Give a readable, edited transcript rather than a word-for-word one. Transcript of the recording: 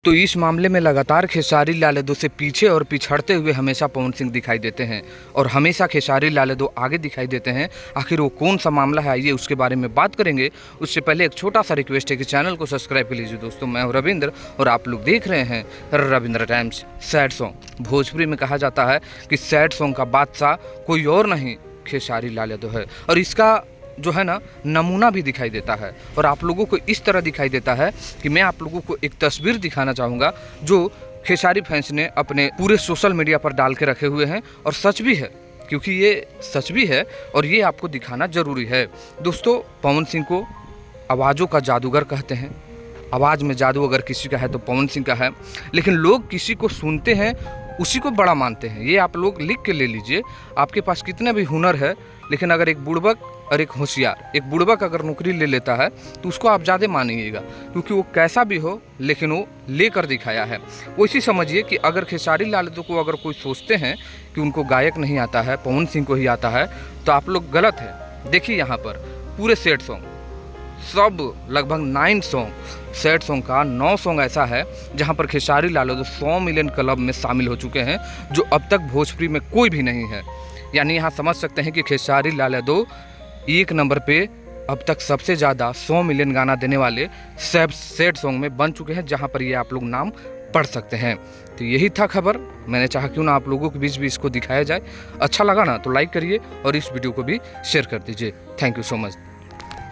तो इस मामले में लगातार खेसारी लाल यादव से पीछे और पिछड़ते हुए हमेशा पवन सिंह दिखाई देते हैं और हमेशा खेसारी लाल यादव आगे दिखाई देते हैं। आखिर वो कौन सा मामला है, आइए उसके बारे में बात करेंगे। उससे पहले एक छोटा सा रिक्वेस्ट है कि चैनल को सब्सक्राइब कर लीजिए। दोस्तों, मैं हूं रविंद्र और आप लोग देख रहे हैं Ravindra times. Sad song Bhojpuri में कहा जाता है कि सैड सॉन्ग का बादशाह कोई और नहीं खेसारी लाल यादव है और इसका जो है ना नमूना भी दिखाई देता है और आप लोगों को इस तरह दिखाई देता है कि मैं आप लोगों को एक तस्वीर दिखाना चाहूँगा जो खेसारी फैंस ने अपने पूरे सोशल मीडिया पर डाल के रखे हुए हैं और सच भी है, क्योंकि ये सच भी है और ये आपको दिखाना ज़रूरी है। दोस्तों, पवन सिंह को आवाज़ों का जादूगर कहते हैं। आवाज़ में जादू अगर किसी का है तो पवन सिंह का है, लेकिन लोग किसी को सुनते हैं उसी को बड़ा मानते हैं। ये आप लोग लिख के ले लीजिए। आपके पास कितना भी हुनर है, लेकिन अगर एक बुड़बक और एक होशियार, एक बुड़बक अगर नौकरी ले लेता है तो उसको आप ज़्यादा मानिएगा, क्योंकि वो कैसा भी हो लेकिन वो लेकर दिखाया है। वैसे समझिए कि अगर खेसारी लाल यादव को अगर कोई सोचते हैं कि उनको गायक नहीं आता है, पवन सिंह को ही आता है, तो आप लोग गलत है। देखिए यहाँ पर पूरे सैड सॉन्ग सब लगभग 9 सॉन्ग सैड सॉन्ग का 9 सॉन्ग ऐसा है जहां पर खेसारी लाल यादव 100 मिलियन क्लब में शामिल हो चुके हैं, जो अब तक भोजपुरी में कोई भी नहीं है। यानी यहाँ समझ सकते हैं कि खेसारी लाल यादव एक नंबर पे अब तक सबसे ज़्यादा 100 मिलियन गाना देने वाले सैड सॉन्ग में बन चुके हैं, जहां पर ये आप लोग नाम पढ़ सकते हैं। तो यही था खबर। मैंने चाहा क्यों ना आप लोगों के बीच भी इसको दिखाया जाए। अच्छा लगा ना तो लाइक करिए और इस वीडियो को भी शेयर कर दीजिए। Thank you so much.